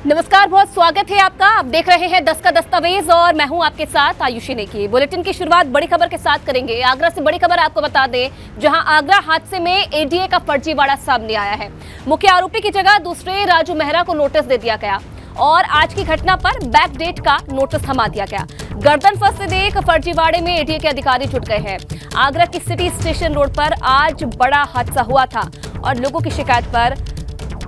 नमस्कार, बहुत स्वागत है आपका। आप देख रहे हैं 10 का दस्तावेज और मैं हूं आपके साथ आयुषी नेकी। बुलेटिन की शुरुआत बड़ी खबर के साथ करेंगे। आगरा से बड़ी खबर आपको बता दें, जहां आगरा हादसे में एडीए का फर्जीवाड़ा सामने आया है। मुख्य आरोपी की जगह दूसरे राजू मेहरा को नोटिस दे दिया गया और आज की घटना पर बैक डेट का नोटिस थमा दिया गया। गर्दन फंसते देख फर्जीवाड़े में एडीए के अधिकारी जुट गए हैं। आगरा की सिटी स्टेशन रोड पर आज बड़ा हादसा हुआ था और लोगों की शिकायत पर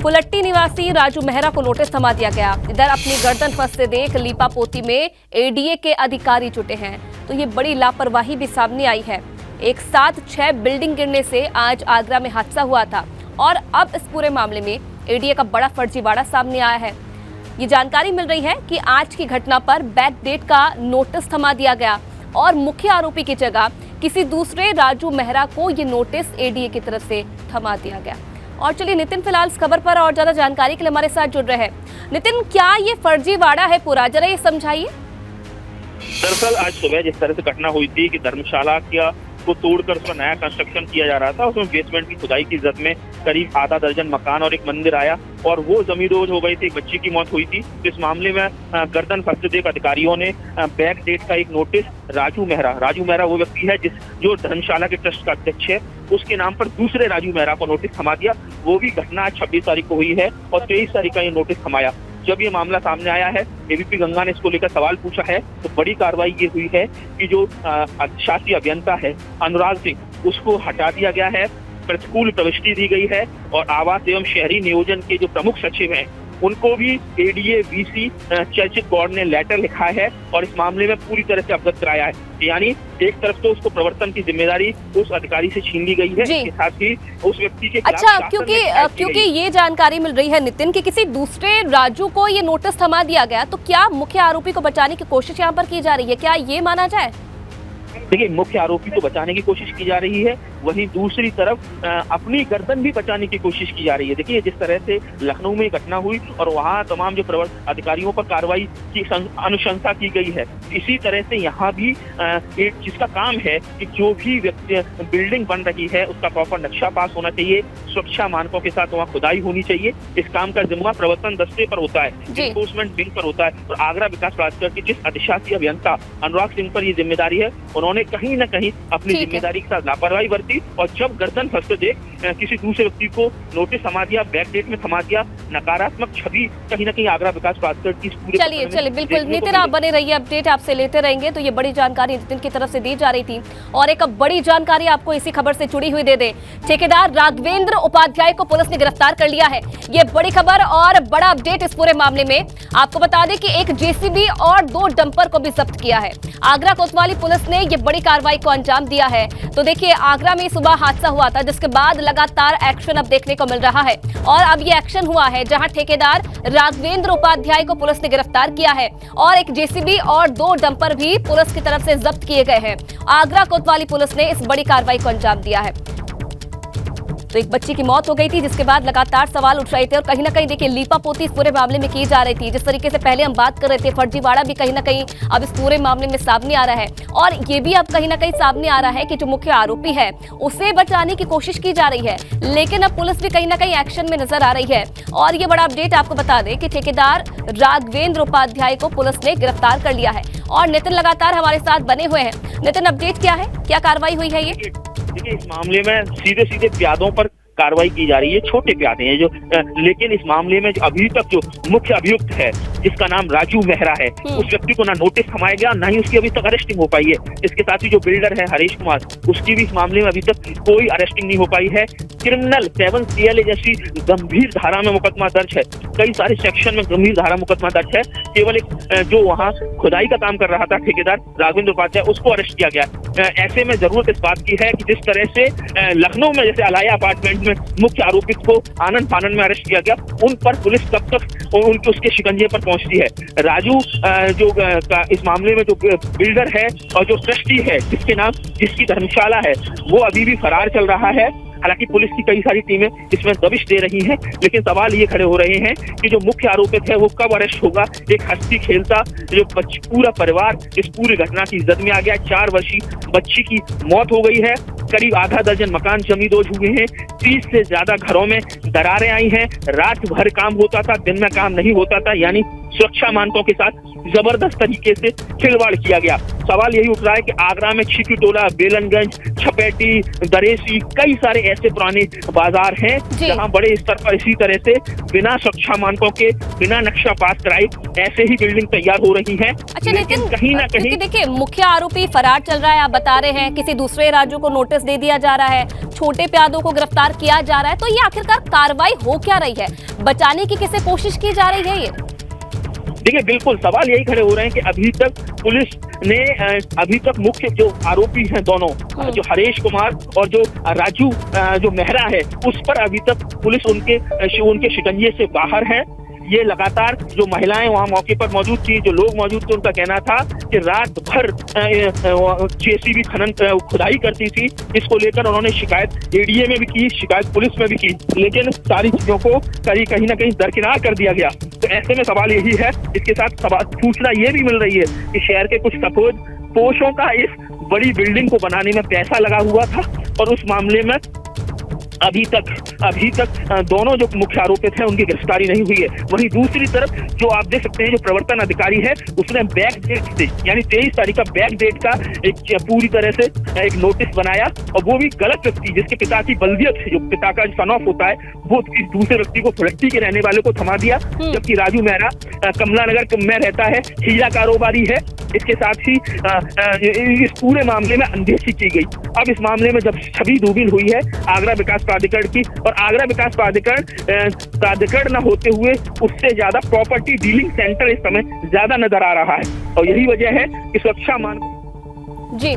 पुलट्टी निवासी राजू मेहरा को नोटिस थमा दिया गया। इधर अपनी गर्दन फंसते देख लीपापोती में एडीए के अधिकारी जुटे हैं, तो ये बड़ी लापरवाही भी सामने आई है। एक साथ 6 बिल्डिंग गिरने से आज आगरा में हादसा हुआ था और अब इस पूरे मामले में एडीए का बड़ा फर्जीवाड़ा सामने आया है। ये जानकारी मिल रही है कि आज की घटना पर बैक डेट का नोटिस थमा दिया गया और मुख्य आरोपी की जगह किसी दूसरे राजू मेहरा को ये नोटिस एडीए की तरफ से थमा दिया गया। और चलिए नितिन फिलहाल इस खबर पर और ज्यादा जानकारी के लिए हमारे साथ जुड़ रहे हैं। नितिन, क्या ये फर्जीवाड़ा है पूरा, जरा ये समझाइए। दरअसल आज सुबह जिस तरह से घटना हुई थी कि धर्मशाला को तोड़कर उसका नया कंस्ट्रक्शन किया जा रहा था, उसमें बेसमेंट की खुदाई की जद में करीब आधा दर्जन मकान और एक मंदिर आया और वो जमींदोज हो गई थी, एक बच्ची की मौत हुई थी। इस मामले में गर्दन फंसते देख अधिकारियों ने बैक डेट का एक नोटिस राजू मेहरा वो व्यक्ति है जो धर्मशाला के ट्रस्ट का अध्यक्ष है, उसके नाम पर दूसरे राजू मेहरा को नोटिस थमा दिया। वो भी घटना 26 तारीख को हुई है और 23 तारीख का ये नोटिस थमाया। जब ये मामला सामने आया है, एबीपी गंगा ने इसको लेकर सवाल पूछा है, तो बड़ी कार्रवाई ये हुई है कि जो शासी अभियंता है अनुराग सिंह, उसको हटा दिया गया है, प्रतिकूल प्रविष्टि दी गई है और आवास एवं शहरी नियोजन के जो प्रमुख सचिव हैं उनको भी एडीए वीसी चर्चित बोर्ड ने लेटर लिखा है और इस मामले में पूरी तरह से अवगत कराया है। यानी एक तरफ तो उसको प्रवर्तन की जिम्मेदारी उस अधिकारी से छीन ली गई है, इसके साथ ही उस व्यक्ति के अच्छा, क्योंकि ये जानकारी मिल रही है नितिन कि किसी दूसरे राजू को ये नोटिस थमा दिया गया, तो क्या मुख्य आरोपी को बचाने की कोशिश यहाँ पर की जा रही है, क्या ये माना जाए? देखिए, मुख्य आरोपी को बचाने की कोशिश की जा रही है, वहीं दूसरी तरफ अपनी गर्दन भी बचाने की कोशिश की जा रही है। देखिए, जिस तरह से लखनऊ में घटना हुई और वहां तमाम जो अधिकारियों पर कार्रवाई की अनुशंसा की गई है, इसी तरह से यहाँ भी एक जिसका काम है कि जो भी बिल्डिंग बन रही है उसका प्रॉपर नक्शा पास होना चाहिए, सुरक्षा मानकों के साथ वहाँ खुदाई होनी चाहिए। इस काम का जिम्मा प्रवर्तन दस्ते पर होता है, एनफोर्समेंट विंग पर होता है और आगरा विकास प्राधिकरण के जिस अधिशासी अभियंता अनुराग सिंह पर ये जिम्मेदारी है, उन्होंने कहीं न कहीं अपनी जिम्मेदारी के साथ लापरवाही बरती और जब गर्दन फंसते देख किसी दूसरे व्यक्ति को नोटिस थमा दिया, बैक डेट में थमा दिया, नकारात्मक छवि कहीं न कहीं आगरा विकास प्राधिकरण की पूरी। चलिए बिल्कुल नितिन, आप बने रहिए, अपडेट आपसे लेते रहेंगे। तो ये बड़ी जानकारी नितिन की तरफ से दी जा रही थी और एक बड़ी जानकारी आपको इसी खबर से जुड़ी हुई दे दे। ठेकेदार राघवेंद्र उपाध्याय को पुलिस ने गिरफ्तार कर लिया है। ये बड़ी खबर और बड़ा अपडेट इस पूरे मामले में। आपको बता दें कि एक जेसीबी और 2 डंपर को भी जब्त किया है। आगरा कोतवाली पुलिस ने ये बड़ी कार्रवाई को अंजाम दिया है। तो देखिए, आगरा में सुबह हादसा हुआ था, जिसके बाद लगातार एक्शन अब देखने को मिल रहा है और अब ये एक्शन हुआ है जहां ठेकेदार राघवेंद्र उपाध्याय को पुलिस ने गिरफ्तार किया है और एक जेसीबी और 2 डंपर भी पुलिस की तरफ से जब्त किए गए हैं। आगरा कोतवाली पुलिस ने इस बड़ी कार्रवाई को अंजाम दिया है। तो एक बच्ची की मौत हो गई थी, जिसके बाद लगातार सवाल उठ रहे थे और कहीं ना कहीं देखिए लीपापोती इस पूरे मामले में की जा रही थी। जिस तरीके से पहले हम बात कर रहे थे, फर्जीवाड़ा भी कहीं ना कहीं अब इस पूरे मामले में सामने आ रहा है और ये भी अब कहीं ना कहीं सामने आ रहा है कि जो मुख्य आरोपी है उसे बचाने की कोशिश की जा रही है, लेकिन अब पुलिस भी कहीं ना कहीं एक्शन में नजर आ रही है। और ये बड़ा अपडेट आपको बता दें कि ठेकेदार राघवेंद्र उपाध्याय को पुलिस ने गिरफ्तार कर लिया है और नितिन लगातार हमारे साथ बने हुए हैं। नितिन, अपडेट क्या है, क्या कार्रवाई हुई है? ये देखिए, इस मामले में सीधे प्यादों पर कार्रवाई की जा रही है, छोटे प्यादे हैं जो, लेकिन इस मामले में अभी तक जो मुख्य अभियुक्त है जिसका नाम राजू मेहरा है, उस व्यक्ति को ना नोटिस थमाया गया, ना ही उसकी अभी तक अरेस्टिंग हो पाई है। इसके साथ ही जो बिल्डर है हरीश कुमार, उसकी भी इस मामले में अभी तक कोई अरेस्टिंग नहीं हो पाई है। क्रिमिनल 7 CLA जैसी गंभीर धारा में मुकदमा दर्ज है, कई सारे सेक्शन में गंभीर धारा मुकदमा दर्ज है। केवल एक जो वहाँ खुदाई का काम कर रहा था ठेकेदार राघवेंद्र उपाध्याय, उसको अरेस्ट किया गया। ऐसे में जरूरत इस बात की है कि जिस तरह से लखनऊ में जैसे अलाया अपार्टमेंट में मुख्य आरोपित को आनंद फानन में अरेस्ट किया गया, उन पर पुलिस कब तक उसके शिकंजे पर पहुंचती है। राजू इस मामले में जो बिल्डर है और जो ट्रस्टी है जिसकी धर्मशाला है, वो अभी भी फरार चल रहा है। हालांकि पुलिस की कई सारी टीमें इसमें दबिश दे रही हैं, लेकिन सवाल ये खड़े हो रहे हैं कि जो मुख्य आरोपित है वो कब अरेस्ट होगा। एक हंसती खेलता जो पूरा परिवार इस पूरी घटना की जद में आ गया। 4 वर्षीय बच्ची की मौत हो गई है, करीब आधा दर्जन मकान जमींदोज हुए हैं, 30 से ज्यादा घरों में दरारें आई हैं। रात भर काम होता था, दिन में काम नहीं होता था, यानी सुरक्षा मानकों के साथ जबरदस्त तरीके से खिलवाड़ किया गया। सवाल यही उठ रहा है कि आगरा में छिकी टोला, बेलनगंज, छपेटी, दरेसी, कई सारे ऐसे पुराने बाजार हैं जहां बड़े स्तर पर इसी तरह से बिना सुरक्षा मानकों के, बिना नक्शा पास कराए ऐसे ही बिल्डिंग तैयार हो रही हैं। अच्छा लेकिन कहीं ना कहीं देखिए, मुख्य आरोपी फरार चल रहा है, आप बता रहे हैं, किसी दूसरे राज्यों को नोटिस दे दिया जा रहा है, छोटे प्यादों को गिरफ्तार किया जा रहा है, तो ये आखिरकार कार्रवाई हो क्या रही है? बचाने की किसे कोशिश की जा रही है ये? देखिए, बिल्कुल सवाल यही खड़े हो रहे हैं कि अभी तक पुलिस ने अभी तक मुख्य जो आरोपी हैं दोनों, जो हरेश कुमार और जो राजू जो मेहरा है, उस पर अभी तक पुलिस उनके शिकंजे से बाहर है। ये लगातार जो महिलाएं वहां मौके पर मौजूद थी, जो लोग मौजूद थे, उनका कहना था कि रात भर जेसीबी खुदाई करती थी। इसको लेकर उन्होंने शिकायत एडीए में भी की, शिकायत पुलिस में भी की, लेकिन सारी चीजों को कहीं ना कहीं दरकिनार कर दिया गया। तो ऐसे में सवाल यही है, इसके साथ सूचना ये भी मिल रही है कि शहर के कुछ सफेद पोशों का इस बड़ी बिल्डिंग को बनाने में पैसा लगा हुआ था, और उस मामले में अभी तक दोनों जो मुख्य आरोपित हैं उनकी गिरफ्तारी नहीं हुई है। वहीं दूसरी तरफ जो आप देख सकते हैं, जो प्रवर्तन अधिकारी है, उसने बैक डेट से, यानी 23 तारीख का बैक डेट का एक पूरी तरह से एक नोटिस बनाया, और वो भी गलत व्यक्ति, जिसके पिता की बल्दियत है, जो पिता का सन ऑफ होता है, वो किसी दूसरे व्यक्ति को फुलट्टी के रहने वाले को थमा दिया, जबकि राजू मेहरा कमला नगर में रहता है, हीरा कारोबारी है। इसके साथ ही इस पूरे मामले में अनदेखी की गई। अब इस मामले में जब छवि धूमिल हुई है आगरा विकास प्राधिकरण की, और आगरा विकास प्राधिकरण न होते हुए उससे ज्यादा प्रॉपर्टी डीलिंग सेंटर इस समय ज्यादा नजर आ रहा है, और यही वजह है कि सुरक्षा मान जी।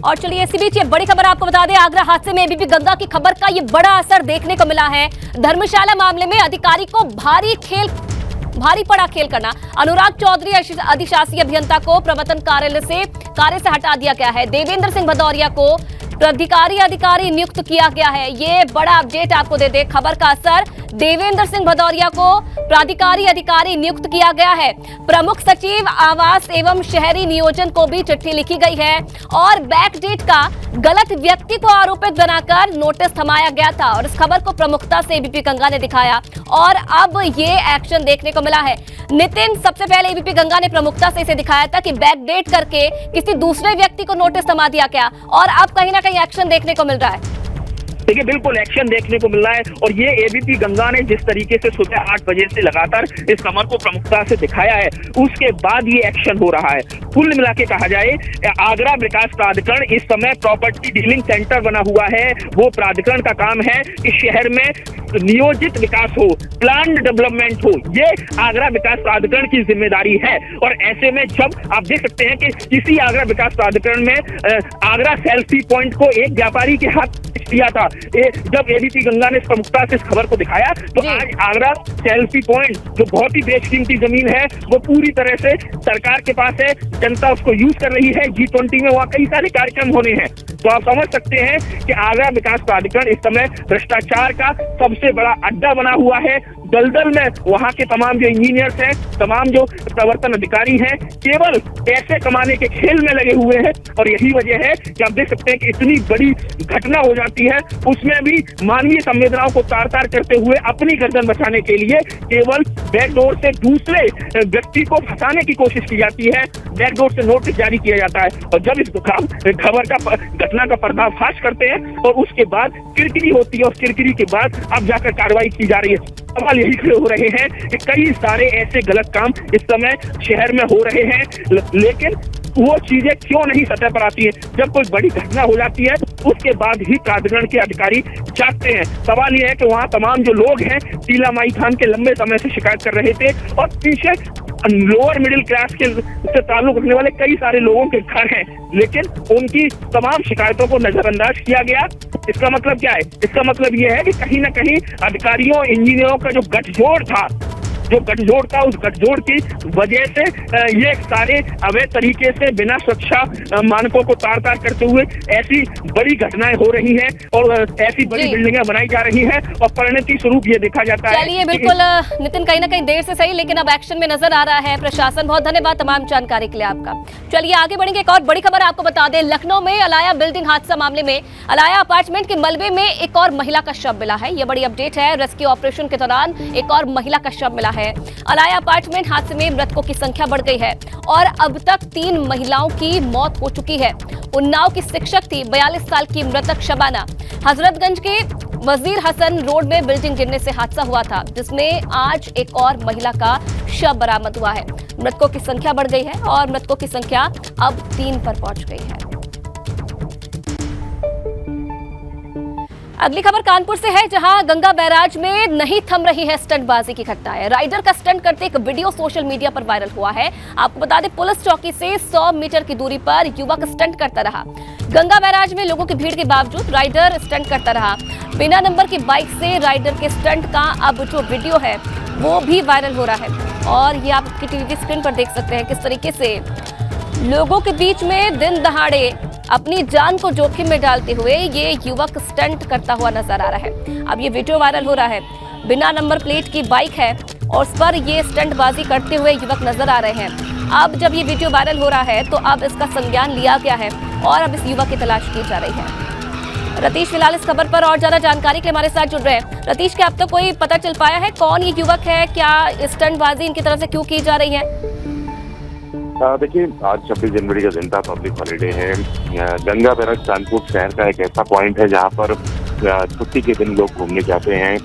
और चलिए, इसी बीच ये बड़ी खबर आपको बता दें, आगरा हादसे में एबीपी गंगा की खबर का ये बड़ा असर देखने को मिला है। धर्मशाला मामले में अधिकारी को भारी पड़ा खेल करना। अनुराग चौधरी अधिशासी अभियंता को प्रवर्तन कार्य से हटा दिया गया है। देवेंद्र सिंह भदौरिया को प्राधिकारी अधिकारी नियुक्त किया गया है। ये बड़ा अपडेट आपको दे दे, खबर का असर, देवेंद्र सिंह भदौरिया को प्राधिकारी अधिकारी नियुक्त किया गया है। प्रमुख सचिव आवास एवं शहरी नियोजन को भी चिट्ठी लिखी गई है, और बैकडेट का गलत व्यक्ति को आरोपित बनाकर नोटिस थमाया गया था, और इस खबर को प्रमुखता से एबीपी गंगा ने दिखाया, और अब ये एक्शन देखने को मिला है। नितिन, सबसे पहले एबीपी गंगा ने प्रमुखता से इसे दिखाया था कि बैकडेट करके किसी दूसरे व्यक्ति को नोटिस थमा दिया गया, और अब कहीं ना कहीं एक्शन देखने को मिल रहा है। देखिए, बिल्कुल एक्शन देखने को मिल रहा है, और ये एबीपी गंगा ने जिस तरीके से सुबह 8 बजे से लगातार इस खबर को प्रमुखता से दिखाया है, उसके बाद ये एक्शन हो रहा है। कुल मिला के कहा जाए, आगरा विकास प्राधिकरण इस समय प्रॉपर्टी डीलिंग सेंटर बना हुआ है। वो प्राधिकरण का काम है कि शहर में नियोजित विकास हो, प्लान डेवलपमेंट हो, ये आगरा विकास प्राधिकरण की जिम्मेदारी है। और ऐसे में जब आप देख सकते हैं कि इसी आगरा विकास प्राधिकरण में आगरा सेल्फी पॉइंट को एक व्यापारी के हाथ दिया था। जब एबीपी गंगा ने प्रमुखता से इस खबर को दिखाया, तो आज आगरा सेल्फी पॉइंट, जो बहुत ही बेशकीमती जमीन है, वो पूरी तरह से सरकार के पास है, जनता उसको यूज कर रही है। G20 में वहाँ कई सारे कार्यक्रम होने हैं, तो आप समझ सकते हैं कि आगरा विकास प्राधिकरण इस समय भ्रष्टाचार का सबसे बड़ा अड्डा बना हुआ है। दलदल में वहाँ के तमाम जो इंजीनियर्स हैं, तमाम जो प्रवर्तन अधिकारी हैं, केवल पैसे कमाने के खेल में लगे हुए हैं, और यही वजह है कि आप देख सकते हैं कि इतनी बड़ी घटना हो जाती है, उसमें भी मानवीय संवेदनाओं को तार-तार करते हुए अपनी गर्दन बचाने के लिए केवल बैकडोर से दूसरे व्यक्ति को फंसाने की कोशिश की जाती है, बैकडोर से नोटिस जारी किया जाता है, और जब इस खबर का घटना का पर्दाफाश करते हैं, और उसके बाद किरकिरी होती है, और किरकिरी के बाद अब जाकर कार्रवाई की जा रही है। सवाल यही खड़े हो रहे हैं कि कई सारे ऐसे गलत काम इस समय शहर में हो रहे हैं, लेकिन वो चीजें क्यों नहीं सतह पर आती है? जब कोई बड़ी घटना हो जाती है, उसके बाद ही प्राधिकरण के अधिकारी जागते हैं। सवाल ये है कि वहाँ तमाम जो लोग हैं, टीला माई खान के लंबे समय से शिकायत कर रहे थे, और पीछे लोअर मिडिल क्लास के से ताल्लुक रखने वाले कई सारे लोगों के घर हैं, लेकिन उनकी तमाम शिकायतों को नजरअंदाज किया गया। इसका मतलब क्या है? इसका मतलब यह है कि कहीं ना कहीं अधिकारियों, इंजीनियरों का जो गठजोड़ था, जो गठजोड़ था, उस गठजोड़ की वजह से ये सारे अवैध तरीके से बिना सुरक्षा मानकों को तार तार करते हुए ऐसी बड़ी घटनाएं हो रही हैं और ऐसी बड़ी बिल्डिंगें बनाई जा रही हैं और परिणति स्वरूप ये देखा जाता है। चलिए बिल्कुल नितिन, कहीं ना कहीं देर से सही लेकिन अब एक्शन में नजर आ रहा है प्रशासन। बहुत धन्यवाद तमाम जानकारी के लिए आपका। चलिए आगे बढ़ेंगे। एक और बड़ी खबर आपको बता दें, लखनऊ में अलाया बिल्डिंग हादसा मामले में अलाया अपार्टमेंट के मलबे में एक और महिला का शव मिला है। यह बड़ी अपडेट है। रेस्क्यू ऑपरेशन के दौरान एक और महिला का शव मिला है। अलाया अपार्टमेंट हादसे में मृतकों की संख्या बढ़ गई है और अब तक 3 महिलाओं की मौत हो चुकी है। उन्नाव की शिक्षक थी 42 साल की मृतक शबाना। हजरतगंज के वजीर हसन रोड में बिल्डिंग गिरने से हादसा हुआ था, जिसमें आज एक और महिला का शव बरामद हुआ है। मृतकों की संख्या बढ़ गई है और मृतकों की संख्या अब 3 पर पहुंच गई है। अगली खबर कानपुर से है, जहां गंगा बैराज में नहीं थम रही है स्टंटबाजी की घटनाएं। राइडर का स्टंट करते एक वीडियो सोशल मीडिया पर वायरल हुआ है। आपको बता दें, पुलिस चौकी से 100 मीटर की दूरी पर युवक स्टंट करता रहा। गंगा बैराज में लोगों की भीड़ के बावजूद राइडर स्टंट करता रहा। बिना नंबर की बाइक से राइडर के स्टंट का अब जो वीडियो है वो भी वायरल हो रहा है और ये आप टीवी की स्क्रीन पर देख सकते हैं किस तरीके से लोगों के बीच में दिन दहाड़े अपनी जान को जोखिम में डालते हुए ये युवक स्टंट करता हुआ नजर आ रहा है। अब ये वीडियो वायरल हो रहा है। बिना नंबर प्लेट की बाइक है और उस पर ये स्टंटबाजी करते हुए युवक नजर आ रहे हैं। अब जब ये वीडियो वायरल हो रहा है तो अब इसका संज्ञान लिया गया है और अब इस युवक की तलाश की जा रही है। रतीश फिलहाल इस खबर पर और ज्यादा जानकारी के लिए हमारे साथ जुड़ रहे हैं। रतीश, क्या अब तक कोई पता चल पाया है कौन ये युवक है? क्या स्टंटबाजी इनकी तरफ से क्यों की जा रही है? देखिए, आज 26 जनवरी का दिन था, पब्लिक हॉलीडे है। गंगा बैराज कानपुर शहर का एक ऐसा पॉइंट है जहां पर छुट्टी के दिन लोग घूमने जाते हैं,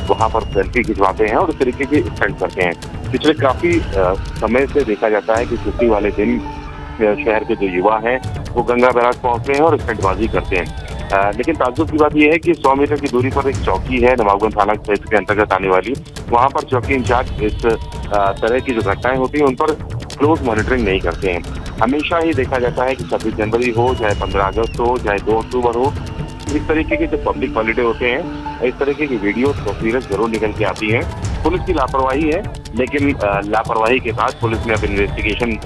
वहां पर सेल्फी खिंचवाते हैं और उस तरीके के स्टंट करते हैं। पिछले काफी समय से देखा जाता है कि छुट्टी वाले दिन शहर के जो युवा हैं वो गंगा बैराज पहुंचते हैं और स्टंटबाजी करते हैं। लेकिन ताज्जुब की बात यह है कि 100 मीटर की दूरी पर एक चौकी है नवाबगंज थाना क्षेत्र के अंतर्गत आने वाली। वहां पर चौकी इंचार्ज इस तरह की जो घटनाएं होती हैं उन पर क्लोज मॉनिटरिंग नहीं करते हैं। हमेशा ही देखा जाता है कि 26 जनवरी हो, चाहे 15 अगस्त हो, चाहे 2 अक्टूबर हो, इस तरीके के जो पब्लिक हॉलीडे होते हैं इस तरीके की वीडियो तस्वीरें जरूर निकल के आती हैं। पुलिस की लापरवाही है, लेकिन लापरवाही के बाद पुलिस ने अब इन्वेस्टिगेशन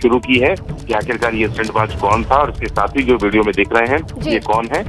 शुरू की है कि आखिरकार ये स्टंटबाज कौन था और इसके साथ ही जो वीडियो में दिख रहे हैं ये कौन है।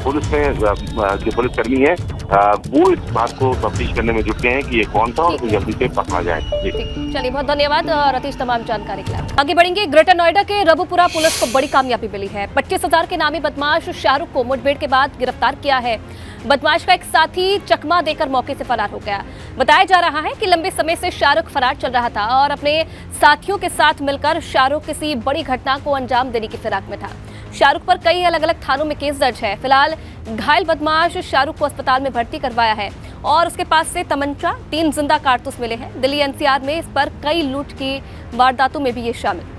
पुलिस में जो पुलिसकर्मी है वो इस बात को तफ्तीश करने में जुटे हैं कि ये कौन था और जल्दी से पकड़ा जाए। चलिए, बहुत धन्यवाद रतीश तमाम जानकारी के लिए। आगे बढ़ेंगे। ग्रेटर नोएडा के रबुपुरा पुलिस को बड़ी कामयाबी मिली है। 25,000 के नामी बदमाश शाहरुख को मुठभेड़ के बाद गिरफ्तार किया है। बदमाश का एक साथी चकमा देकर मौके से फरार हो गया। बताया जा रहा है कि लंबे समय से शाहरुख फरार चल रहा था और अपने साथियों के साथ मिलकर शाहरुख किसी बड़ी घटना को अंजाम देने की फिराक में था। शाहरुख पर कई अलग अलग थानों में केस दर्ज है। फिलहाल घायल बदमाश शाहरुख को अस्पताल में भर्ती करवाया है और उसके पास से तमंचा, 3 जिंदा कारतूस मिले हैं। दिल्ली एनसीआर में इस पर कई लूट की वारदातों में भी ये शामिल।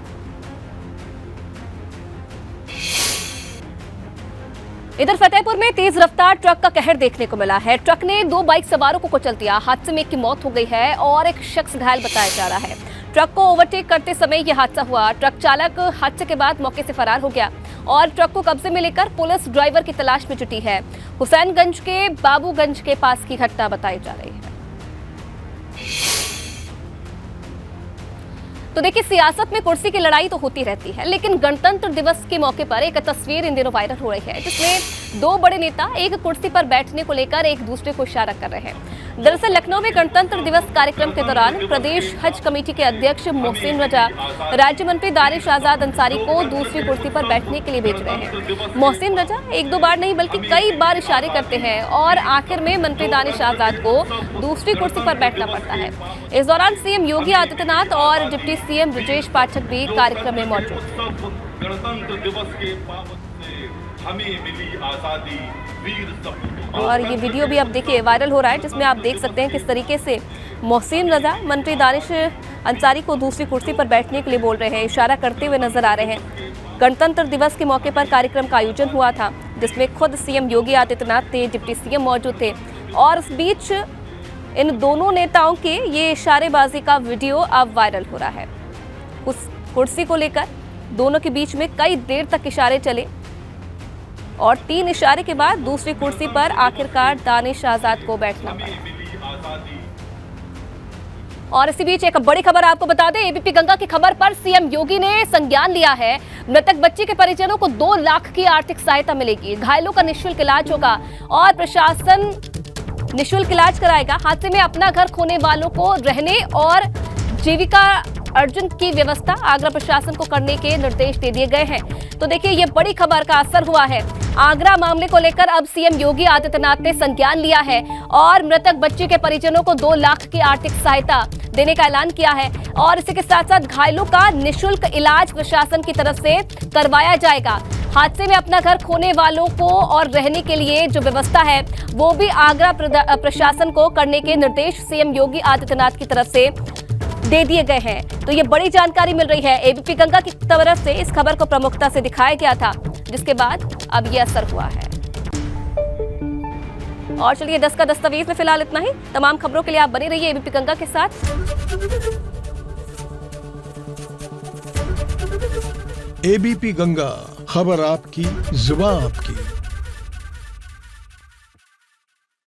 इधर फतेहपुर में तेज रफ्तार ट्रक का कहर देखने को मिला है। ट्रक ने 2 बाइक सवारों को कुचल दिया। हादसे में एक की मौत हो गई है और एक शख्स घायल बताया जा रहा है। ट्रक को ओवरटेक करते समय यह हादसा हुआ। ट्रक चालक हादसे के बाद मौके से फरार हो गया और ट्रक को कब्जे में लेकर पुलिस ड्राइवर की तलाश में जुटी है। हुसैनगंज के बाबूगंज के पास की घटना बताई जा रही है। तो देखिए, सियासत में कुर्सी की लड़ाई तो होती रहती है, लेकिन गणतंत्र दिवस के मौके पर एक तस्वीर इन दिनों वायरल हो रही है, जिसमें 2 बड़े नेता एक कुर्सी पर बैठने को लेकर एक दूसरे को इशारा कर रहे हैं। दरअसल लखनऊ में गणतंत्र दिवस कार्यक्रम के दौरान प्रदेश हज कमेटी के अध्यक्ष मोहसिन रजा राज्य मंत्री दानिश आजाद अंसारी को दूसरी कुर्सी पर बैठने के लिए भेज रहे हैं। मोहसिन रजा 1-2 बार नहीं बल्कि कई बार इशारे करते हैं और आखिर में मंत्री दानिश आजाद को दूसरी कुर्सी पर बैठना पड़ता है। इस दौरान सीएम योगी आदित्यनाथ और डिप्टी सीएम ब्रजेश पाठक भी कार्यक्रम में मौजूद थे। गणतंत्र दिवस के पावन से हमें मिली आजादी, वीर सपूत। और ये वीडियो भी अब देखिए वायरल हो रहा है, जिसमें आप देख सकते हैं किस तरीके से मोहसिन रजा मंत्री दानिश अंसारी को दूसरी कुर्सी पर बैठने के लिए बोल रहे हैं, इशारा करते हुए नजर आ रहे हैं। गणतंत्र दिवस के मौके पर कार्यक्रम का आयोजन हुआ था, जिसमें खुद सीएम योगी आदित्यनाथ थे, डिप्टी सीएम मौजूद थे और इस बीच इन दोनों नेताओं के ये इशारेबाजी का वीडियो अब वायरल हो रहा है। उस कुर्सी को लेकर दोनों के बीच में कई देर तक इशारे चले और 3 इशारे के बाद दूसरी कुर्सी पर आखिरकार दानिश आजाद को बैठना पड़ा। और इसी बीच एक बड़ी खबर आपको बता दें, एबीपी गंगा की खबर पर सीएम योगी ने संज्ञान लिया है। मृतक बच्ची के परिजनों को 2 लाख की आर्थिक सहायता मिलेगी, घायलों का निःशुल्क इलाज होगा और प्रशासन निःशुल्क इलाज कराएगा। हादसे में अपना घर खोने वालों को रहने और जीविका अर्जन की व्यवस्था आगरा प्रशासन को करने के निर्देश दे दिए गए हैं। तो देखिए, ये बड़ी खबर का असर हुआ है। आगरा मामले को लेकर अब सीएम योगी आदित्यनाथ ने संज्ञान लिया है और मृतक बच्ची के परिजनों को 2 लाख की आर्थिक सहायता देने का ऐलान किया है और इसी के साथ साथ घायलों का निःशुल्क इलाज प्रशासन की तरफ से करवाया जाएगा। हादसे में अपना घर खोने वालों को और रहने के लिए जो व्यवस्था है वो भी आगरा प्रशासन को करने के निर्देश सीएम योगी आदित्यनाथ की तरफ से दे दिए गए हैं। तो ये बड़ी जानकारी मिल रही है। एबीपी गंगा की तरफ से इस खबर को प्रमुखता से दिखाया गया था, जिसके बाद अब ये असर हुआ है। और चलिए 10 का दस्तावेज में फिलहाल इतना ही। तमाम खबरों के लिए आप बने रहिए एबीपी गंगा के साथ। एबीपी गंगा, खबर आपकी, जुबान आपकी।